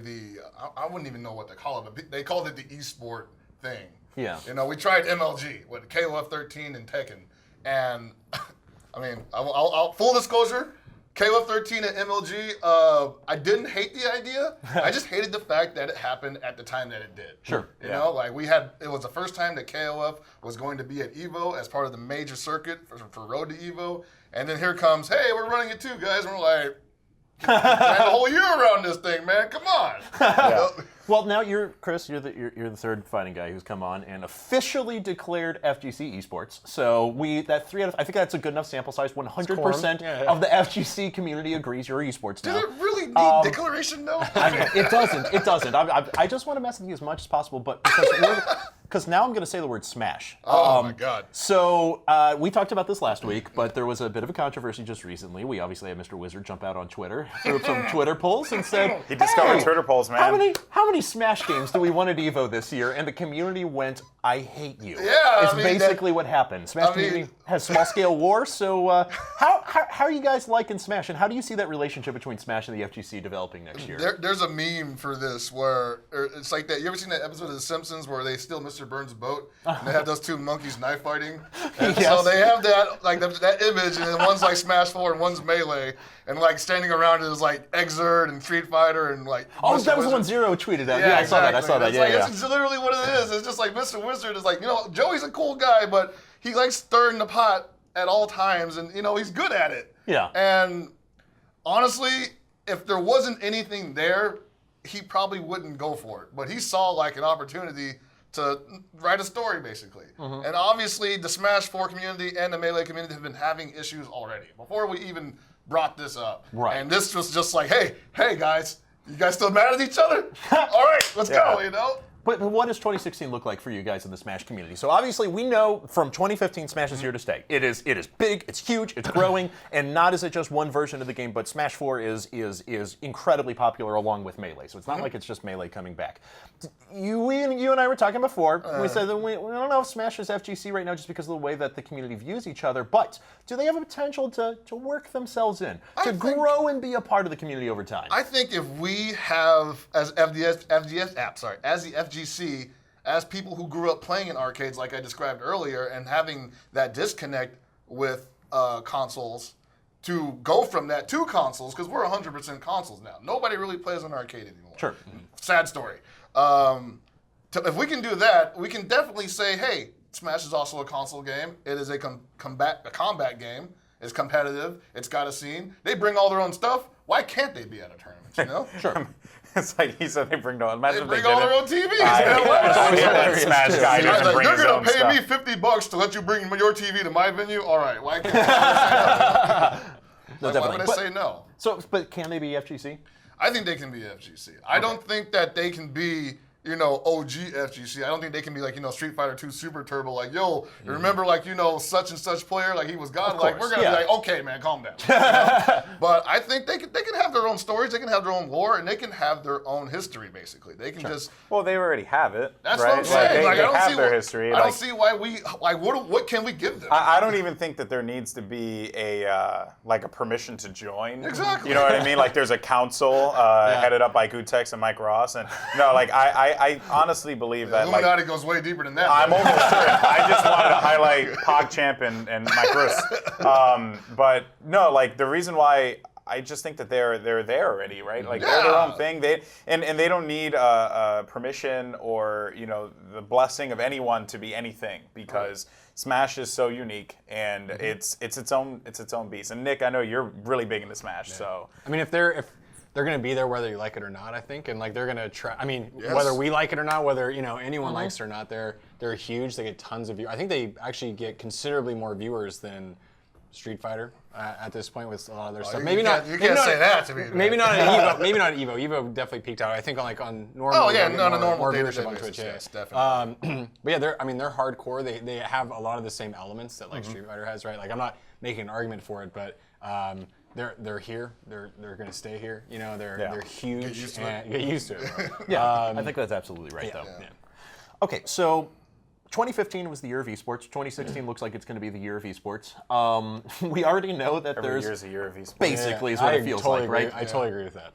I wouldn't even know what to call it, but they called it the esport thing. Yeah. We tried MLG with KOF 13 and Tekken, and I mean, I'll full disclosure, KOF 13 and MLG, I didn't hate the idea. I just hated the fact that it happened at the time that it did. Sure. It was the first time that KOF was going to be at EVO as part of the major circuit for Road to EVO. And then here comes, hey, we're running it too, guys. And we're like, plan the whole year around this thing, man. Come on. Well, now Chris. You're the third fighting guy who's come on and officially declared FGC esports. So I think that's a good enough sample size. 100% of the FGC community agrees you're esports now. Does it really need declaration though? It doesn't. It doesn't. I just want to mess with you as much as possible, but because now I'm going to say the word smash. Oh my God. So we talked about this last week, but there was a bit of a controversy just recently. We obviously had Mr. Wizard jump out on Twitter, threw up some Twitter polls, and said, he discovered hey, Twitter polls, man. How many Smash games do we want at EVO this year? And the community went, I hate you. Yeah, it's basically what happened. Smash community has small scale war. So how are you guys liking Smash, and how do you see that relationship between Smash and the FGC developing next year? There's a meme for this where it's like that. You ever seen that episode of The Simpsons where they steal Mr. Burns' boat and they have those two monkeys knife fighting? And so they have that that image, and then one's like Smash 4 and one's Melee, and like standing around is like Exert and Street Fighter and like. Oh, Mr. that was Wizard. the one Zero tweeted out. Yeah, I saw that. I saw that. It's literally what it is. It's just like Mr. Wizard is like, Joey's a cool guy, but he likes stirring the pot at all times, and he's good at it. Yeah. And honestly, if there wasn't anything there, he probably wouldn't go for it. But he saw like an opportunity to write a story, basically. And obviously, the Smash 4 community and the Melee community have been having issues already before we even brought this up. Right. And this was just like, hey guys, you guys still mad at each other? All right, let's go, But what does 2016 look like for you guys in the Smash community? So obviously we know from 2015 Smash is here to stay. It is big, it's huge, it's growing, and not is it just one version of the game, but Smash 4 is incredibly popular along with Melee. So it's not like it's just Melee coming back. You and I were talking before. We said that we don't know if Smash is FGC right now just because of the way that the community views each other, but do they have a potential to work themselves in, to grow and be a part of the community over time? I think if we have, as the FGC, as people who grew up playing in arcades like I described earlier and having that disconnect with consoles, to go from that to consoles, because we're 100% consoles now. Nobody really plays an arcade anymore. Sure. Sad story. If we can do that, we can definitely say, hey, Smash is also a console game. It is a combat game. It's competitive. It's got a scene. They bring all their own stuff. Why can't they be at a tournament, you know? Sure. It's like he said they bring no. Imagine They if bring all their own TVs. That Smash guy doesn't bring you're his own gonna pay stuff. me $50 to let you bring your TV to my venue? All right, why can't I say no? Why would I say no? So, but can they be FGC? I think they can be FGC. I don't think that they can be, OG FGC. I don't think they can be like, Street Fighter 2 Super Turbo. Like, yo, you remember like, such and such player? Like he was God. Like we're gonna be like, okay, man, calm down. But I think they can have their own stories. They can have their own lore, and they can have their own history. Basically, they can just. Well, they already have it. That's right? what I'm saying. They I don't have see their history. I don't see why what can we give them? I don't even think that there needs to be a permission to join. Exactly. You know what I mean? Like there's a council headed up by Gutex and Mike Ross, and I honestly believe that Illuminati goes way deeper than that. I'm almost certain. I just wanted to highlight PogChamp and Mike Roos. But no, like the reason why I just think that they're there already, right? Like they're their own thing. They don't need permission or the blessing of anyone to be anything because Smash is so unique and it's its own beast. And Nick, I know you're really big into Smash, so I mean, if they're going to be there whether you like it or not, I think, and like they're going to try. I mean, Yes. whether we like it or not, whether anyone likes it or not, they're huge. They get tons of views. I think they actually get considerably more viewers than Street Fighter at this point with a lot of their stuff. You can't say that to me. Maybe not at Evo. Maybe not at Evo. Evo definitely peaked out. I think on normal. Oh yeah, on a normal more day-to-day viewership on basis, Twitch. Yeah. yes, definitely. But yeah, they're hardcore. They have a lot of the same elements that like Street Fighter has, right? Like I'm not making an argument for it, but they're here. They're going to stay here. They're huge. Get used to it. Bro. Yeah, I think that's absolutely right, though. Yeah. Okay, so 2015 was the year of esports. 2016 looks like it's going to be the year of esports. We already know that every there's year's a year of esports. basically is what it feels like, right? I totally agree with that.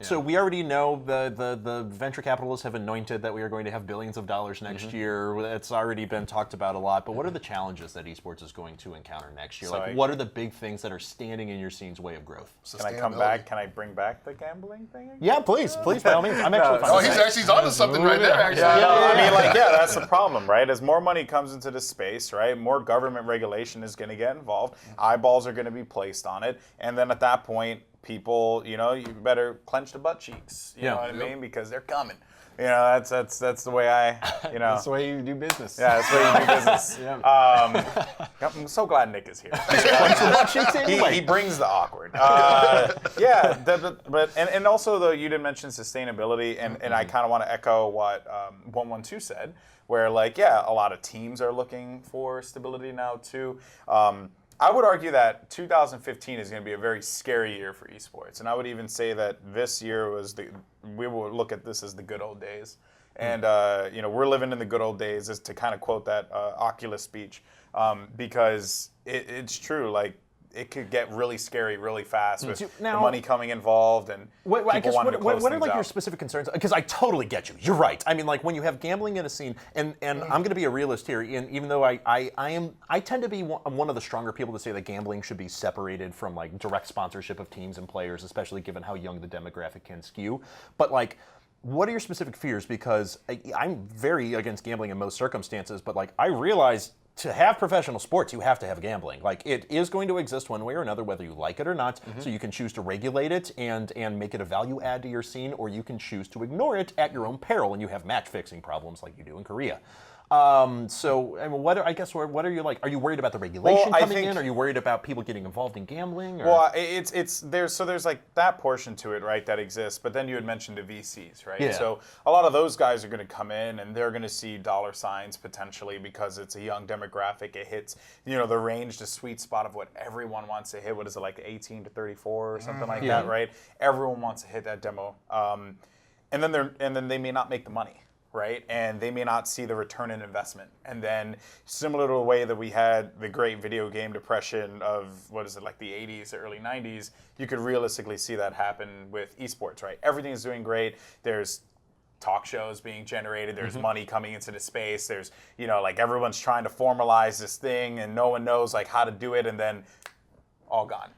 So we already know the venture capitalists have anointed that we are going to have billions of dollars next year. It's already been talked about a lot. But what are the challenges that esports is going to encounter next year? Like, what are the big things that are standing in your scene's way of growth? Can I come back? Can I bring back the gambling thing again? Yeah, please, by all means. I'm actually fine. Oh, with he's onto something right there. Actually, I mean, that's the problem, right? As more money comes into this space, right, more government regulation is going to get involved. Eyeballs are going to be placed on it, and then at that point, people, you better clench the butt cheeks. You know what I mean? Because they're coming. That's the way That's the way you do business. Yeah, that's the way you do business. I'm so glad Nick is here. He brings the awkward. But also though, you did mention sustainability, and I kind of want to echo what 112 said, where a lot of teams are looking for stability now too. I would argue that 2015 is going to be a very scary year for esports, and I would even say that this year we will look at this as the good old days, and we're living in the good old days, is to kind of quote that Oculus speech, because it's true. Like it could get really scary really fast with the money coming involved and people wanting to close what are things your out. specific concerns? Because I totally get you. You're right. I mean, like when you have gambling in a scene, and I'm going to be a realist here, and even though I tend to be one of the stronger people to say that gambling should be separated from like direct sponsorship of teams and players, especially given how young the demographic can skew. But like, what are your specific fears? Because I'm very against gambling in most circumstances, but like I realize to have professional sports, you have to have gambling. Like it is going to exist one way or another, whether you like it or not. So you can choose to regulate it and make it a value add to your scene, or you can choose to ignore it at your own peril, and you have match fixing problems like you do in Korea. So, I mean, what are you like? Are you worried about the regulation coming in? Are you worried about people getting involved in gambling? Or? Well, there's like that portion to it, right, that exists. But then you had mentioned the VCs, right? Yeah. So a lot of those guys are going to come in and they're going to see dollar signs potentially because it's a young demographic. It hits, the range, the sweet spot of what everyone wants to hit. What is it, like 18 to 34 or something like that, right? Everyone wants to hit that demo, and then they may not make the money. Right, and they may not see the return in investment. And then, similar to the way that we had the great video game depression of like the 80s, early 90s, you could realistically see that happen with esports. Right, everything's doing great. There's talk shows being generated. There's money coming into the space. There's like everyone's trying to formalize this thing, and no one knows like how to do it, and then all gone.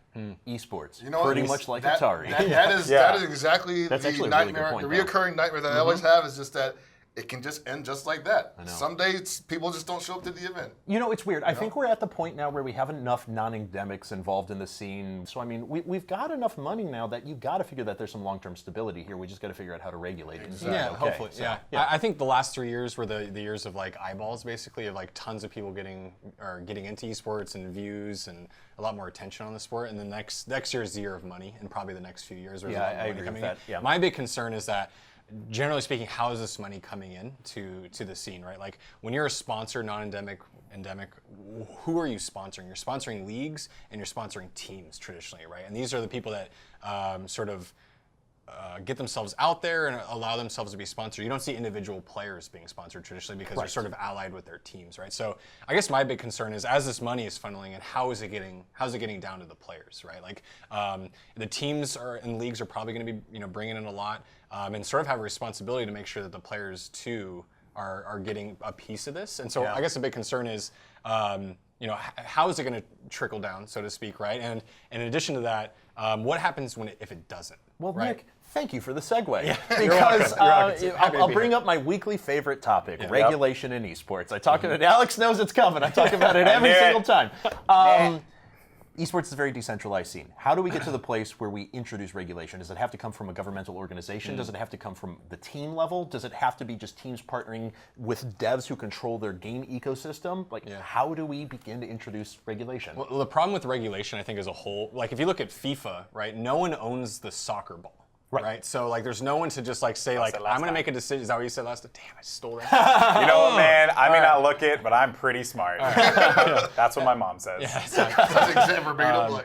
Esports, pretty much like Atari. That is exactly That's the actually a nightmare. really good point, the reoccurring nightmare that I always have is just that it can just end just like that. Some days people just don't show up to the event. It's weird. I think we're at the point now where we have enough non-endemics involved in the scene. So, I mean, we've got enough money now that you got to figure that there's some long-term stability here. We just got to figure out how to regulate it. Exactly. Yeah, Okay. hopefully. So, yeah. I think the last 3 years were the years of like eyeballs, basically, of like tons of people getting into esports and views and a lot more attention on the sport. And the next year is the year of money, and probably the next few years. There's a lot more I money agree with coming that. in. Yeah. My big concern is that, generally speaking, how is this money coming in to the scene, right? Like when you're a sponsor, non-endemic, endemic, who are you sponsoring? You're sponsoring leagues and you're sponsoring teams traditionally, right? And these are the people that get themselves out there and allow themselves to be sponsored. You don't see individual players being sponsored traditionally because they're sort of allied with their teams, right? So I guess my big concern is, as this money is funneling in, how's it getting down to the players, right? Like the teams and leagues are probably going to be bringing in a lot and sort of have a responsibility to make sure that the players too are getting a piece of this. And so I guess a big concern is how is it going to trickle down, so to speak, right? And in addition to that, what happens if it doesn't? Well, right? Nick, thank you for the segue. Yeah. Because You're welcome. I'll bring up my weekly favorite topic, regulation in esports. I talk about it. Alex knows it's coming. I talk about it every single time. Esports is a very decentralized scene. How do we get to the place where we introduce regulation? Does it have to come from a governmental organization? Does it have to come from the team level? Does it have to be just teams partnering with devs who control their game ecosystem? How do we begin to introduce regulation? Well, the problem with regulation, I think, as a whole, like if you look at FIFA, right, no one owns the soccer ball. Right. So like there's no one to just like say like I'm going to make a decision. Is that what you said last time? Damn, I stole that. You know what, man? I may not look it, but I'm pretty smart. That's what my mom says.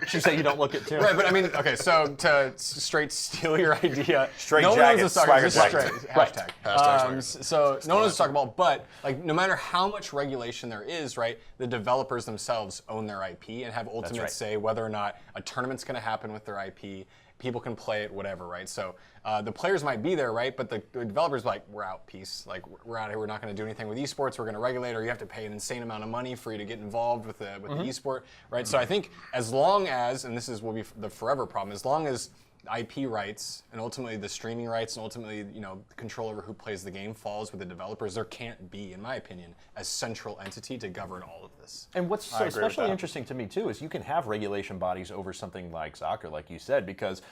She said you don't look it too. Right, but I mean, okay, so to straight steal your idea, Straight no one jacket, owns the soccer. swagger Just jacket. straight, hashtag. Swagger. So no one owns the soccer ball, but like no matter how much regulation there is, right, the developers themselves own their IP and have ultimate say whether or not a tournament's going to happen with their IP. People can play it, whatever, right? So the players might be there, right? But the developers like, we're out, peace. Like we're out of here. We're not going to do anything with esports. We're going to regulate, or you have to pay an insane amount of money for you to get involved with the esport, right? So I think as long as, and this will be the forever problem, as long as IP rights and ultimately the streaming rights and ultimately the control over who plays the game falls with the developers, there can't be, in my opinion, a central entity to govern all of this. And what's so especially interesting to me too is you can have regulation bodies over something like soccer, like you said, because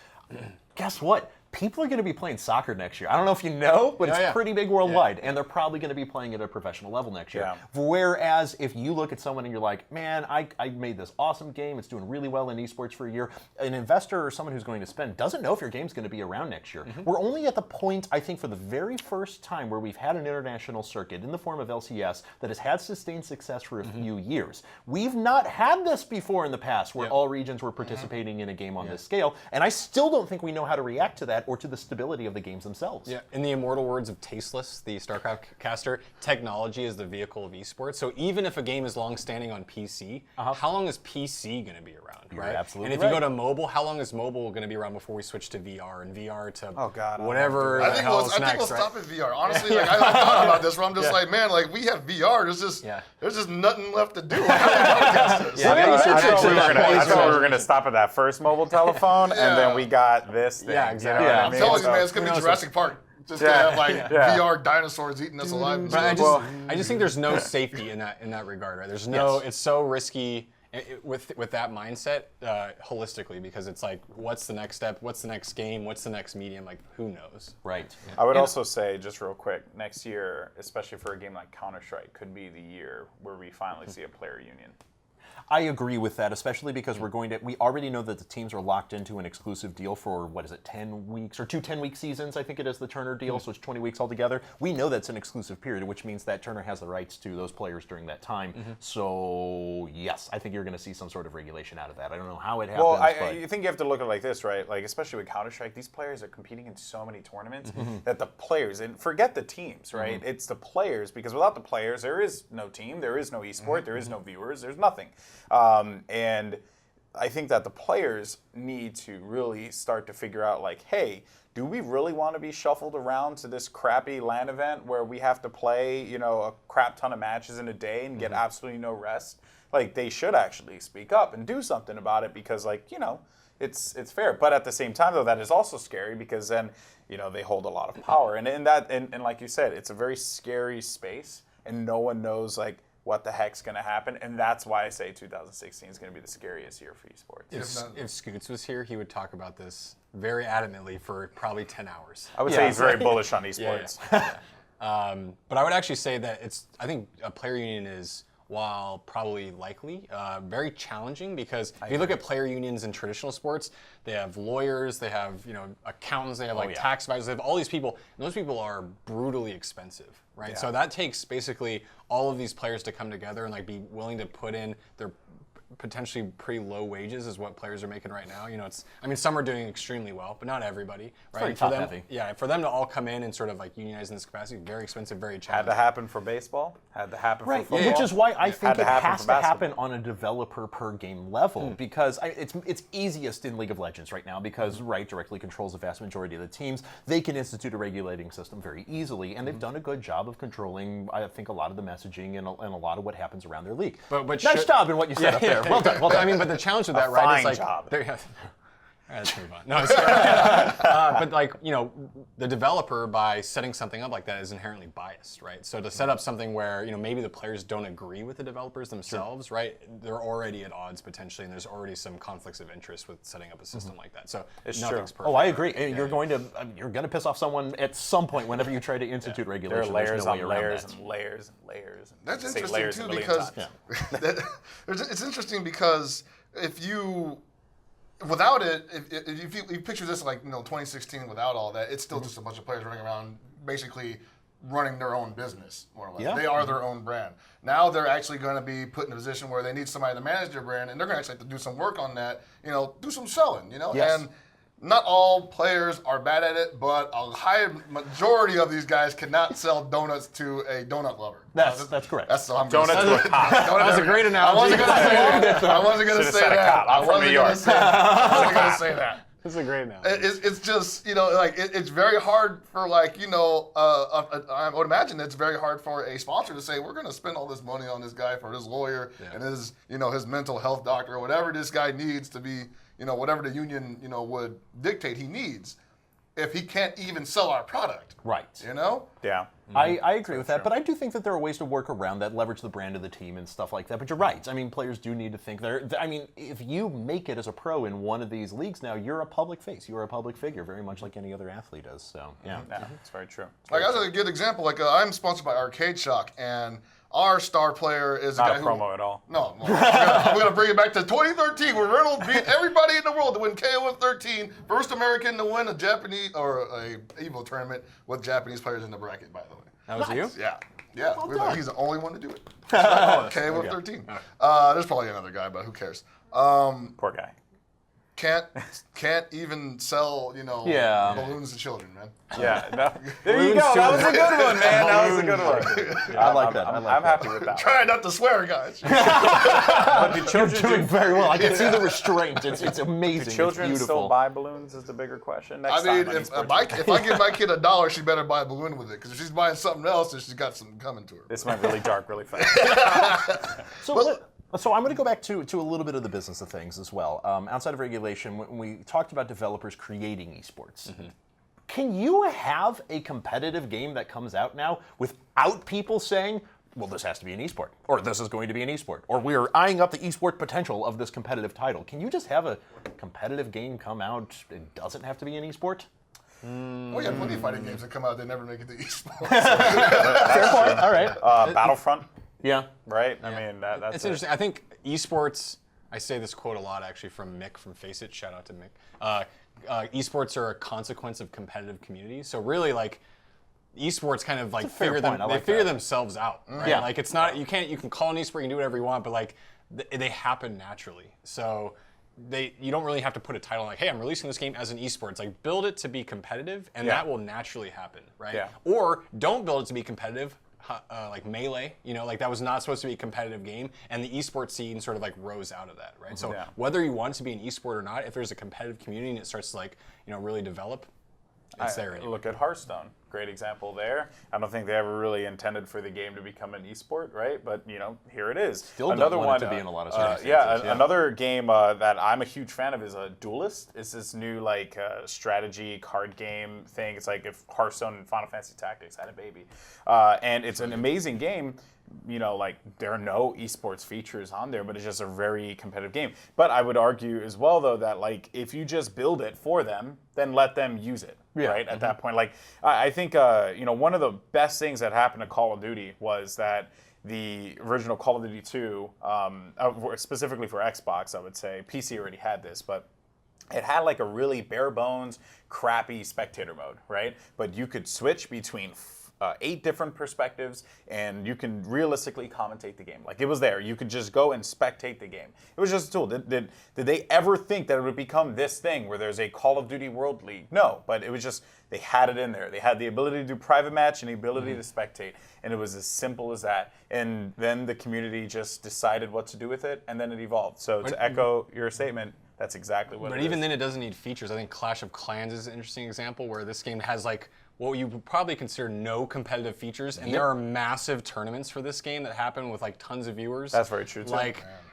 guess what? People are going to be playing soccer next year. I don't know if you know, but it's pretty big worldwide, and they're probably going to be playing at a professional level next year. Whereas if you look at someone and you're like, man, I made this awesome game, it's doing really well in esports for a year, an investor or someone who's going to spend doesn't know if your game's going to be around next year. We're only at the point, I think, for the very first time where we've had an international circuit in the form of LCS that has had sustained success for a few years. We've not had this before in the past where all regions were participating in a game on this scale, and I still don't think we know how to react to that or to the stability of the games themselves. Yeah, in the immortal words of Tasteless, the StarCraft caster, technology is the vehicle of esports. So even if a game is long-standing on PC, how long is PC going to be around, right? Absolutely. And if you go to mobile, how long is mobile going to be around before we switch to VR and VR to whatever I think the hell's we'll next, stop at VR. Honestly, I thought about this where I'm just like, man, like we have VR. There's just nothing left to do. I thought we were going to stop at that first mobile telephone, and then we got this thing. Yeah, exactly. You know what I mean? I'm telling you, man, it's gonna be Jurassic Park. Just to have like VR dinosaurs eating us alive. But I just think there's no safety in that regard, right? There's no. It's so risky. with that mindset, holistically, because it's like, what's the next step? What's the next game? What's the next medium? Like, who knows? Right. I would also say, just real quick, next year, especially for a game like Counter-Strike, could be the year where we finally see a player union. I agree with that, especially because we already know that the teams are locked into an exclusive deal for, 10 weeks, or 2 10-week seasons, I think it is, the Turner deal, so it's 20 weeks altogether. We know that's an exclusive period, which means that Turner has the rights to those players during that time. So, yes, I think you're going to see some sort of regulation out of that. I don't know how it happens. Well, I think you have to look at it like this, right? Like, especially with Counter-Strike, these players are competing in so many tournaments that the players, and forget the teams, right? It's the players, because without the players, there is no team, there is no esport, there is no viewers, there's nothing. And I think that the players need to really start to figure out, like, hey, do we really want to be shuffled around to this crappy LAN event where we have to play, a crap ton of matches in a day and get absolutely no rest? Like, they should actually speak up and do something about it because, like, it's fair. But at the same time, though, that is also scary because then, they hold a lot of power. And like you said, it's a very scary space and no one knows, like, what the heck's going to happen, and that's why I say 2016 is going to be the scariest year for esports. If Scoots was here, he would talk about this very adamantly for probably 10 hours. I would say he's very bullish on esports. But I would actually say that I think a player union is, while probably likely, very challenging because if you look at player unions in traditional sports, they have lawyers, they have accountants, they have tax advisors, they have all these people, and those people are brutally expensive, right? Yeah. So that takes basically all of these players to come together and be willing to put in their potentially pretty low wages is what players are making right now. Some are doing extremely well, but not everybody, right? Very top heavy. Yeah, for them to all come in and sort of unionize in this capacity, very expensive, very challenging. Had to happen for baseball. Had to happen for football. Which is why I think it has to happen basketball. on a developer per game level because it's easiest in League of Legends right now because Riot directly controls the vast majority of the teams. They can institute a regulating system very easily, and they've done a good job of controlling, I think, a lot of the messaging and a lot of what happens around their league. But nice job in what you said up there. Well done. Well done. But the challenge with that, fine right, is job. Let's move on. No, the developer, by setting something up like that, is inherently biased, right? So to set up something where maybe the players don't agree with the developers themselves, right? They're already at odds potentially, and there's already some conflicts of interest with setting up a system like that. So nothing's perfect. Oh, I agree. You're going to piss off someone at some point whenever you try to institute regulation. There are layers There's no on way around layers that. and layers and layers. That's Say interesting layers too a million because times. it's interesting because if you without it, if you picture this like 2016 without all that, it's still just a bunch of players running around basically running their own business more or less. Yeah. They are their own brand. Now they're actually going to be put in a position where they need somebody to manage their brand, and they're going to actually have to do some work on that. Do some selling. Yes. And not all players are bad at it, but a high majority of these guys cannot sell donuts to a donut lover. That's correct. That's what I'm Donut gonna to say. a cop. That was a great analogy. I wasn't gonna say that. I wasn't gonna Should've say said a that. cop. I'm from New York. I wasn't gonna say that. That's a great analogy. It's just it's very hard for I would imagine it's very hard for a sponsor to say we're going to spend all this money on this guy for his lawyer and his his mental health doctor or whatever this guy needs to be whatever the union would dictate he needs if he can't even sell our product. Right. Yeah. I agree with that, but I do think that there are ways to work around that, leverage the brand of the team and stuff like that. But you're right. I mean, players do need to think if you make it as a pro in one of these leagues now, you're a public face. You're a public figure, very much like any other athlete is. So, yeah. It's very true. Like, that's a good example. Like, I'm sponsored by Arcade Shock, and our star player is Not a guy a promo at all. No, I'm going to bring it back to 2013, where Reynolds beat everybody in the world to win KOF 13, first American to win a Japanese or a EVO tournament with Japanese players in the bracket, by the way. That was you? Yeah. done. He's the only one to do it. KOF 13. There's probably another guy, but who cares? Poor guy. Can't even sell, balloons to children, man. Yeah. No. There you go. That was a good one, man. That was a good one. I like that. I'm happy with that. Try not to swear, guys. But do You're children doing very well. I can see the restraint. It's amazing. Do children it's still beautiful. buy balloons is the bigger question. I Next mean, time on if Esports I give my kid $1, she better buy a balloon with it. Because if she's buying something else, then she's got something coming to her. This went really dark really fast. So I'm going to go back to a little bit of the business of things as well. Outside of regulation, when we talked about developers creating esports, can you have a competitive game that comes out now without people saying, well, this has to be an esport, or this is going to be an esport, or we are eyeing up the esport potential of this competitive title. Can you just have a competitive game come out? It doesn't have to be an esport? We have plenty of fighting games that come out that never make it to esports. Fair point. All right. Battlefront, Yeah. right? I mean, that's It's interesting. I think esports, I say this quote a lot actually from Mick from Face It. Shout out to Mick. Esports are a consequence of competitive communities. So really, like, esports kind of like fair point. I like figure that. themselves out. Right? Yeah. Like, it's not, you can call an esport, you can do whatever you want, but like they happen naturally. So you don't really have to put a title like, hey, I'm releasing this game as an esport. It's like, build it to be competitive, and that will naturally happen, right? Yeah. Or don't build it to be competitive, like Melee, like that was not supposed to be a competitive game, and the esports scene sort of like rose out of that, right? So whether you want it to be an esport or not, if there's a competitive community and it starts to like, really develop, it's there anyway. Look at Hearthstone. Great example there. I don't think they ever really intended for the game to become an esport, right? But here it is. Still don't want it to be in a lot of circumstances. Another game that I'm a huge fan of is Duelist. It's this new strategy card game thing. It's like if Hearthstone and Final Fantasy Tactics had a baby, and it's an amazing game. There are no esports features on there, but it's just a very competitive game. But I would argue as well, though, that if you just build it for them, then let them use it, right? At that point, I think one of the best things that happened to Call of Duty was that the original Call of Duty 2, specifically for Xbox, I would say PC already had this, but it had a really bare bones, crappy spectator mode, right? But you could switch between 8 different perspectives, and you can realistically commentate the game. It was there. You could just go and spectate the game. It was just a tool. Did they ever think that it would become this thing where there's a Call of Duty World League? No, but it was just, they had it in there. They had the ability to do private match and the ability to spectate, and it was as simple as that. And then the community just decided what to do with it, and then it evolved. So to echo your statement, that's exactly what it is. But even then, it doesn't need features. I think Clash of Clans is an interesting example where this game has what you would probably consider no competitive features, and there are massive tournaments for this game that happen with tons of viewers. That's very true too.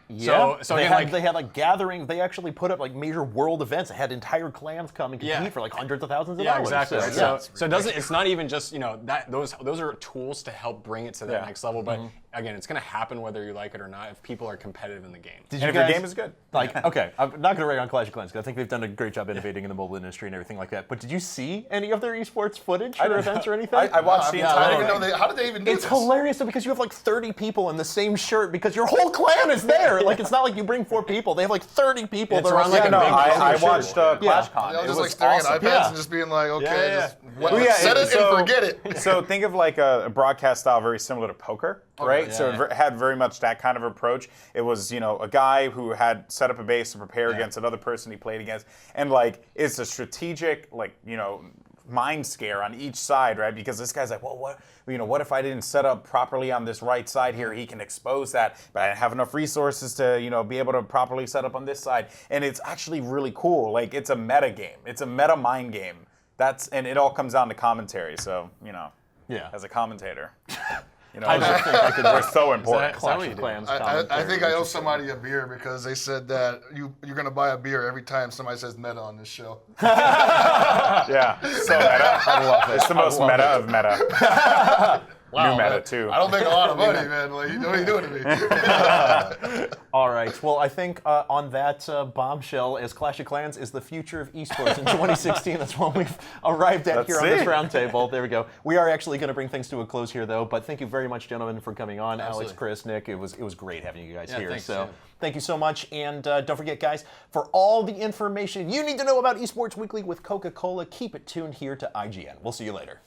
Yeah. So they again, had gatherings. They actually put up major world events. They had entire clans come and compete for hundreds of thousands of dollars. Exactly. Right. So So it doesn't. It's not even just that those are tools to help bring it to that next level. But again, it's going to happen whether you like it or not if people are competitive in the game. And if your game is good. Okay, I'm not going to rag on Clash of Clans because I think they've done a great job innovating in the mobile industry and everything like that. But did you see any of their esports footage or events or anything? I watched the entire I don't even know how did they even do this? It's hilarious though, because you have 30 people in the same shirt because your whole clan is there. It's not like you bring 4 people. They have 30 people. It's that are around a big I watched ClashCon. They were It just was staring awesome. at iPads and just being just set it so- and forget it. So think of a broadcast style very similar to poker, right? So it had very much that kind of approach. It was, a guy who had set up a base to prepare against another person he played against. And it's a strategic, mind scare on each side, right? Because this guy's well, what if I didn't set up properly on this right side here? He can expose that, but I didn't have enough resources to, be able to properly set up on this side. And it's actually really cool. It's a meta game. It's a meta mind game. And it all comes down to commentary. So, as a commentator, I just think I could. we're so important. Clash of Clans. I think I owe somebody a beer because they said that you're gonna buy a beer every time somebody says meta on this show. Yeah, so meta. I love it. It's the most meta of meta. Wow, New meta man. too. I don't make a lot of money, man. What are you doing to me? All right. Well, I think on that bombshell, as Clash of Clans is the future of esports in 2016, that's what we've arrived at here on this roundtable. There we go. We are actually going to bring things to a close here, though. But thank you very much, gentlemen, for coming on. Absolutely. Alex, Chris, Nick. It was great having you guys here. Thanks, so Jim. thank you so much. And don't forget, guys, for all the information you need to know about Esports Weekly with Coca-Cola, keep it tuned here to IGN. We'll see you later.